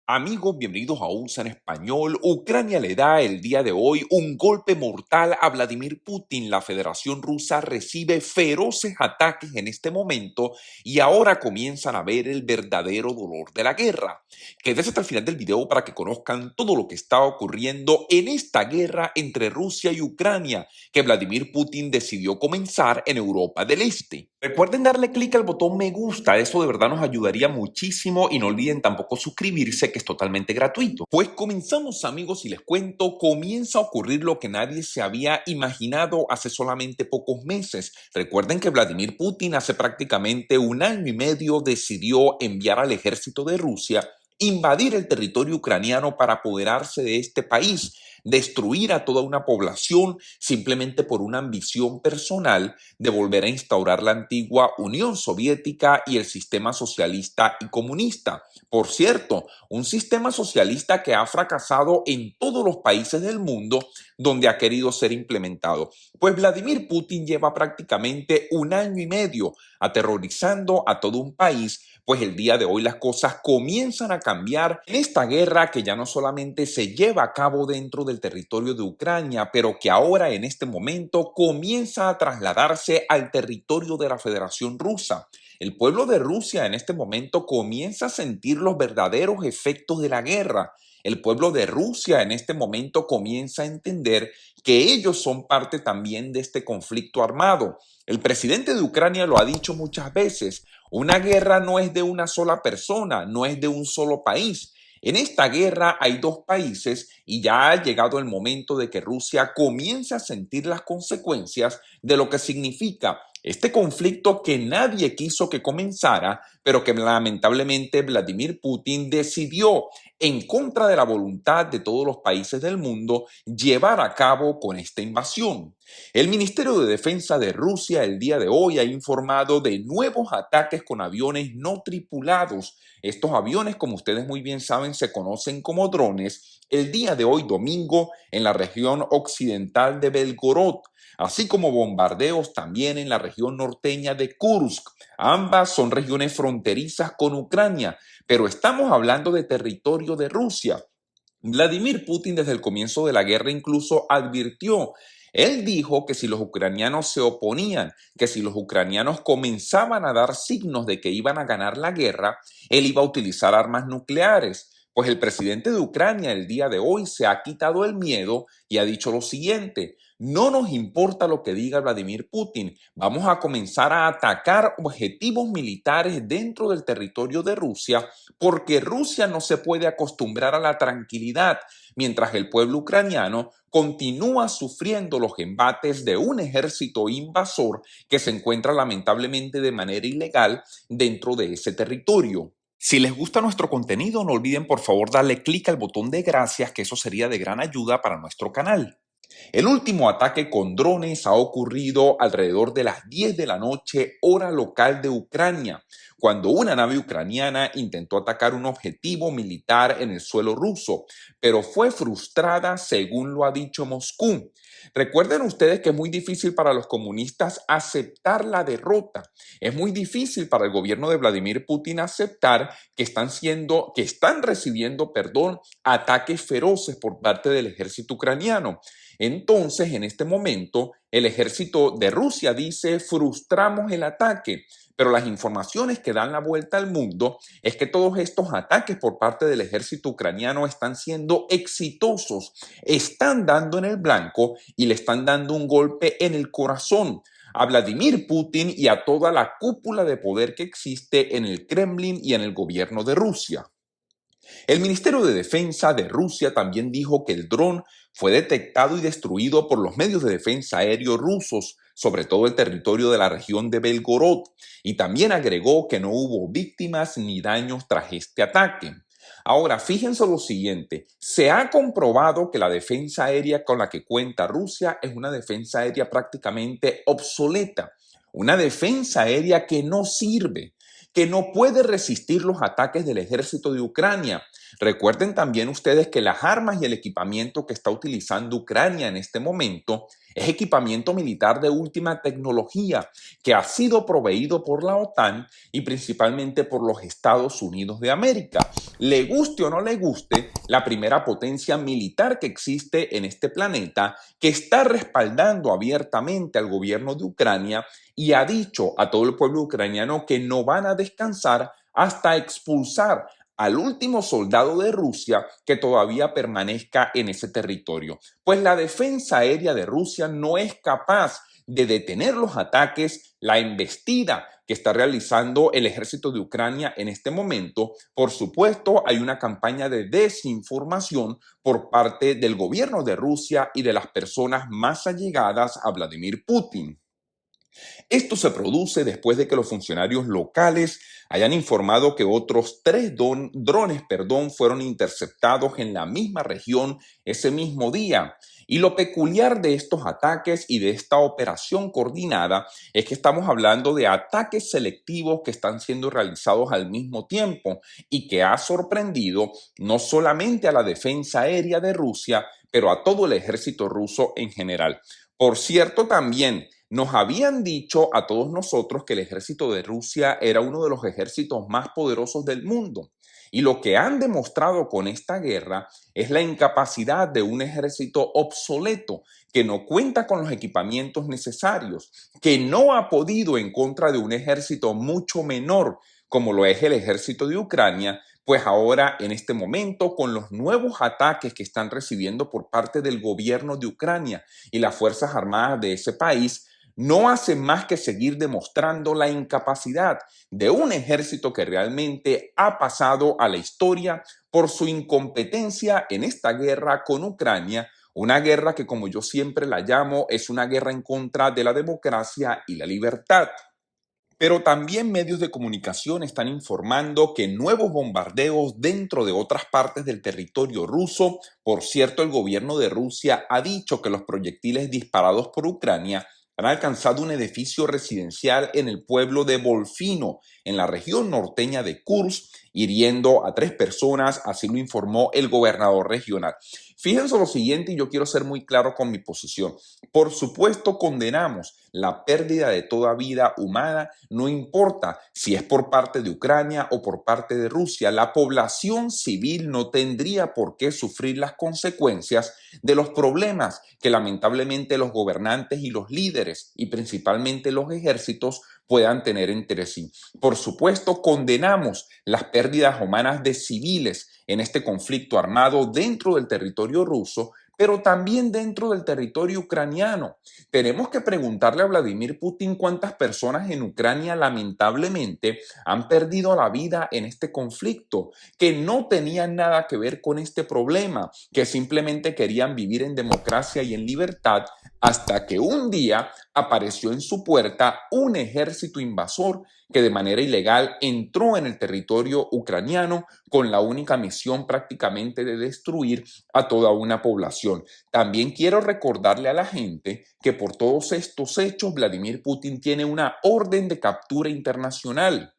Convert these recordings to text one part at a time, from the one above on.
Amigos, bienvenidos a USA en Español. Ucrania le da el día de hoy un golpe mortal a Vladimir Putin. La Federación Rusa recibe feroces ataques en este momento y ahora comienzan a ver el verdadero dolor de la guerra. Quédense hasta el final del video para que conozcan todo lo que está ocurriendo en esta guerra entre Rusia y Ucrania que Vladimir Putin decidió comenzar en Europa del Este. Recuerden darle clic al botón me gusta, eso de verdad nos ayudaría muchísimo y no olviden tampoco suscribirse, que es totalmente gratuito. Pues comenzamos, amigos, y les cuento, comienza a ocurrir lo que nadie se había imaginado hace solamente pocos meses. Recuerden que Vladimir Putin hace prácticamente un año y medio decidió enviar al ejército de Rusia invadir el territorio ucraniano para apoderarse de este país, destruir a toda una población simplemente por una ambición personal de volver a instaurar la antigua Unión Soviética y el sistema socialista y comunista. Por cierto, un sistema socialista que ha fracasado en todos los países del mundo donde ha querido ser implementado. Pues Vladimir Putin lleva prácticamente un año y medio aterrorizando a todo un país, pues el día de hoy las cosas comienzan a cambiar en esta guerra que ya no solamente se lleva a cabo dentro del territorio de Ucrania, pero que ahora en este momento comienza a trasladarse al territorio de la Federación Rusa. El pueblo de Rusia en este momento comienza a sentir los verdaderos efectos de la guerra. El pueblo de Rusia en este momento comienza a entender que ellos son parte también de este conflicto armado. El presidente de Ucrania lo ha dicho muchas veces, una guerra no es de una sola persona, no es de un solo país. En esta guerra hay dos países y ya ha llegado el momento de que Rusia comience a sentir las consecuencias de lo que significa este conflicto que nadie quiso que comenzara, pero que lamentablemente Vladimir Putin decidió, en contra de la voluntad de todos los países del mundo, llevar a cabo con esta invasión. El Ministerio de Defensa de Rusia el día de hoy ha informado de nuevos ataques con aviones no tripulados. Estos aviones, como ustedes muy bien saben, se conocen como drones. El día de hoy, domingo, en la región occidental de Belgorod, así como bombardeos también en la región norteña de Kursk. Ambas son regiones fronterizas con Ucrania, pero estamos hablando de territorio de Rusia. Vladimir Putin desde el comienzo de la guerra incluso advirtió, él dijo que si los ucranianos se oponían, que si los ucranianos comenzaban a dar signos de que iban a ganar la guerra, él iba a utilizar armas nucleares. Pues el presidente de Ucrania el día de hoy se ha quitado el miedo y ha dicho lo siguiente: no nos importa lo que diga Vladimir Putin, vamos a comenzar a atacar objetivos militares dentro del territorio de Rusia porque Rusia no se puede acostumbrar a la tranquilidad mientras el pueblo ucraniano continúa sufriendo los embates de un ejército invasor que se encuentra lamentablemente de manera ilegal dentro de ese territorio. Si les gusta nuestro contenido, no olviden por favor darle clic al botón de gracias, que eso sería de gran ayuda para nuestro canal. El último ataque con drones ha ocurrido alrededor de las 10 de la noche, hora local de Ucrania, cuando una nave ucraniana intentó atacar un objetivo militar en el suelo ruso, pero fue frustrada según lo ha dicho Moscú. Recuerden ustedes que es muy difícil para los comunistas aceptar la derrota. Es muy difícil para el gobierno de Vladimir Putin aceptar que están recibiendo, ataques feroces por parte del ejército ucraniano. Entonces, en este momento, el ejército de Rusia dice, frustramos el ataque, pero las informaciones que dan la vuelta al mundo es que todos estos ataques por parte del ejército ucraniano están siendo exitosos, están dando en el blanco y le están dando un golpe en el corazón a Vladimir Putin y a toda la cúpula de poder que existe en el Kremlin y en el gobierno de Rusia. El Ministerio de Defensa de Rusia también dijo que el dron fue detectado y destruido por los medios de defensa aéreo rusos, sobre todo el territorio de la región de Belgorod, y también agregó que no hubo víctimas ni daños tras este ataque. Ahora, fíjense lo siguiente, se ha comprobado que la defensa aérea con la que cuenta Rusia es una defensa aérea prácticamente obsoleta, una defensa aérea que no sirve, que no puede resistir los ataques del ejército de Ucrania. Recuerden también ustedes que las armas y el equipamiento que está utilizando Ucrania en este momento es equipamiento militar de última tecnología que ha sido proveído por la OTAN y principalmente por los Estados Unidos de América. le guste o no le guste, la primera potencia militar que existe en este planeta, que está respaldando abiertamente al gobierno de Ucrania y ha dicho a todo el pueblo ucraniano que no van a descansar hasta expulsar al último soldado de Rusia que todavía permanezca en ese territorio. Pues la defensa aérea de Rusia no es capaz de detener los ataques, la embestida que está realizando el ejército de Ucrania en este momento. Por supuesto, hay una campaña de desinformación por parte del gobierno de Rusia y de las personas más allegadas a Vladimir Putin. Esto se produce después de que los funcionarios locales hayan informado que otros tres drones fueron interceptados en la misma región ese mismo día. Y lo peculiar de estos ataques y de esta operación coordinada es que estamos hablando de ataques selectivos que están siendo realizados al mismo tiempo y que ha sorprendido no solamente a la defensa aérea de Rusia, pero a todo el ejército ruso en general. Por cierto, también nos habían dicho a todos nosotros que el ejército de Rusia era uno de los ejércitos más poderosos del mundo. Y lo que han demostrado con esta guerra es la incapacidad de un ejército obsoleto que no cuenta con los equipamientos necesarios, que no ha podido en contra de un ejército mucho menor como lo es el ejército de Ucrania, pues ahora en este momento con los nuevos ataques que están recibiendo por parte del gobierno de Ucrania y las Fuerzas Armadas de ese país, no hacen más que seguir demostrando la incapacidad de un ejército que realmente ha pasado a la historia por su incompetencia en esta guerra con Ucrania, una guerra que, como yo siempre la llamo, es una guerra en contra de la democracia y la libertad. Pero también medios de comunicación están informando que nuevos bombardeos dentro de otras partes del territorio ruso. Por cierto, el gobierno de Rusia ha dicho que los proyectiles disparados por Ucrania han alcanzado un edificio residencial en el pueblo de Volfino, en la región norteña de Kursk, hiriendo a 3 personas, así lo informó el gobernador regional. Fíjense lo siguiente, y yo quiero ser muy claro con mi posición. Por supuesto, condenamos la pérdida de toda vida humana, no importa si es por parte de Ucrania o por parte de Rusia. La población civil no tendría por qué sufrir las consecuencias de los problemas que lamentablemente los gobernantes y los líderes, y principalmente los ejércitos, puedan tener entre sí. Por supuesto, condenamos las pérdidas humanas de civiles en este conflicto armado dentro del territorio ruso, pero también dentro del territorio ucraniano. Tenemos que preguntarle a Vladimir Putin cuántas personas en Ucrania lamentablemente han perdido la vida en este conflicto, que no tenían nada que ver con este problema, que simplemente querían vivir en democracia y en libertad, hasta que un día apareció en su puerta un ejército invasor que de manera ilegal entró en el territorio ucraniano con la única misión prácticamente de destruir a toda una población. También quiero recordarle a la gente que por todos estos hechos Vladimir Putin tiene una orden de captura internacional.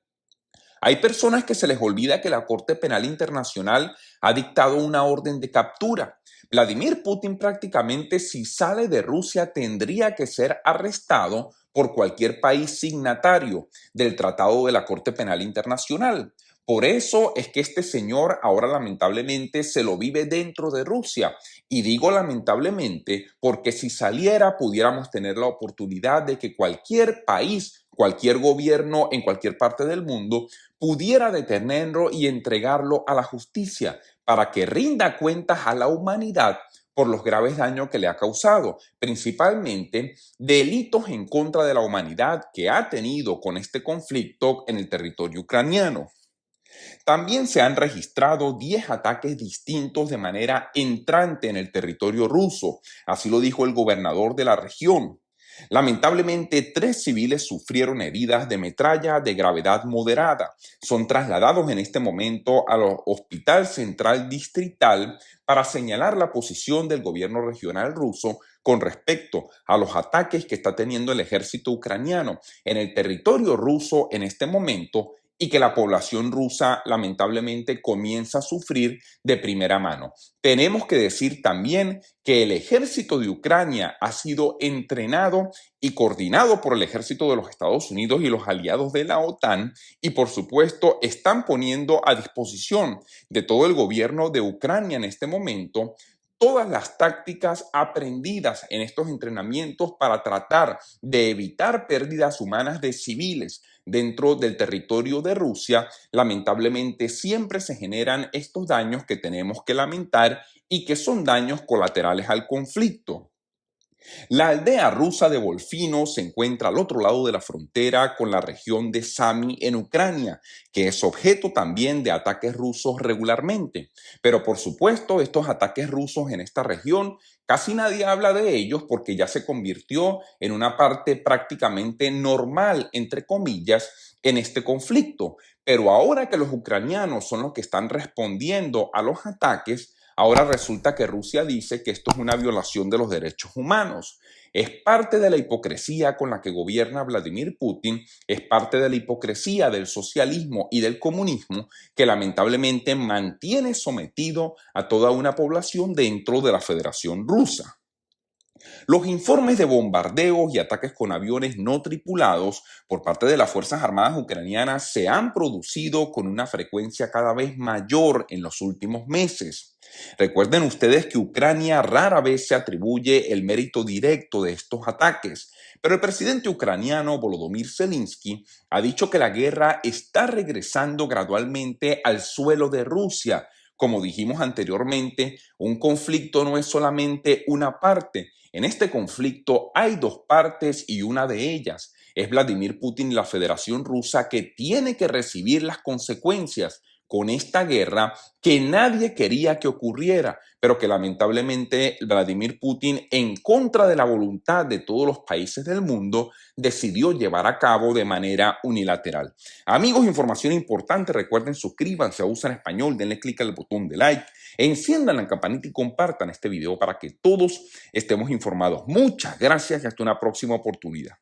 Hay personas que se les olvida que la Corte Penal Internacional ha dictado una orden de captura. Vladimir Putin prácticamente, si sale de Rusia, tendría que ser arrestado por cualquier país signatario del Tratado de la Corte Penal Internacional. Por eso es que este señor ahora lamentablemente se lo vive dentro de Rusia. Y digo lamentablemente porque si saliera pudiéramos tener la oportunidad de que cualquier país, cualquier gobierno en cualquier parte del mundo pudiera detenerlo y entregarlo a la justicia para que rinda cuentas a la humanidad por los graves daños que le ha causado, principalmente delitos en contra de la humanidad que ha tenido con este conflicto en el territorio ucraniano. También se han registrado 10 ataques distintos de manera entrante en el territorio ruso, así lo dijo el gobernador de la región. Lamentablemente, 3 civiles sufrieron heridas de metralla de gravedad moderada. Son trasladados en este momento al Hospital Central Distrital para señalar la posición del gobierno regional ruso con respecto a los ataques que está teniendo el ejército ucraniano en el territorio ruso en este momento y que la población rusa lamentablemente comienza a sufrir de primera mano. Tenemos que decir también que el ejército de Ucrania ha sido entrenado y coordinado por el ejército de los Estados Unidos y los aliados de la OTAN y por supuesto están poniendo a disposición de todo el gobierno de Ucrania en este momento todas las tácticas aprendidas en estos entrenamientos para tratar de evitar pérdidas humanas de civiles dentro del territorio de Rusia. Lamentablemente siempre se generan estos daños que tenemos que lamentar y que son daños colaterales al conflicto. La aldea rusa de Volfino se encuentra al otro lado de la frontera con la región de Sami en Ucrania, que es objeto también de ataques rusos regularmente. Pero por supuesto, estos ataques rusos en esta región, casi nadie habla de ellos porque ya se convirtió en una parte prácticamente normal, entre comillas, en este conflicto. Pero ahora que los ucranianos son los que están respondiendo a los ataques, ahora resulta que Rusia dice que esto es una violación de los derechos humanos. Es parte de la hipocresía con la que gobierna Vladimir Putin, es parte de la hipocresía del socialismo y del comunismo que lamentablemente mantiene sometido a toda una población dentro de la Federación Rusa. Los informes de bombardeos y ataques con aviones no tripulados por parte de las Fuerzas Armadas ucranianas se han producido con una frecuencia cada vez mayor en los últimos meses. Recuerden ustedes que Ucrania rara vez se atribuye el mérito directo de estos ataques, pero el presidente ucraniano Volodymyr Zelensky ha dicho que la guerra está regresando gradualmente al suelo de Rusia. Como dijimos anteriormente, un conflicto no es solamente una parte. En este conflicto hay dos partes y una de ellas es Vladimir Putin y la Federación Rusa, que tiene que recibir las consecuencias con esta guerra que nadie quería que ocurriera, pero que lamentablemente Vladimir Putin, en contra de la voluntad de todos los países del mundo, decidió llevar a cabo de manera unilateral. Amigos, información importante, recuerden suscríbanse a USA en Español, denle clic al botón de like, enciendan la campanita y compartan este video para que todos estemos informados. Muchas gracias y hasta una próxima oportunidad.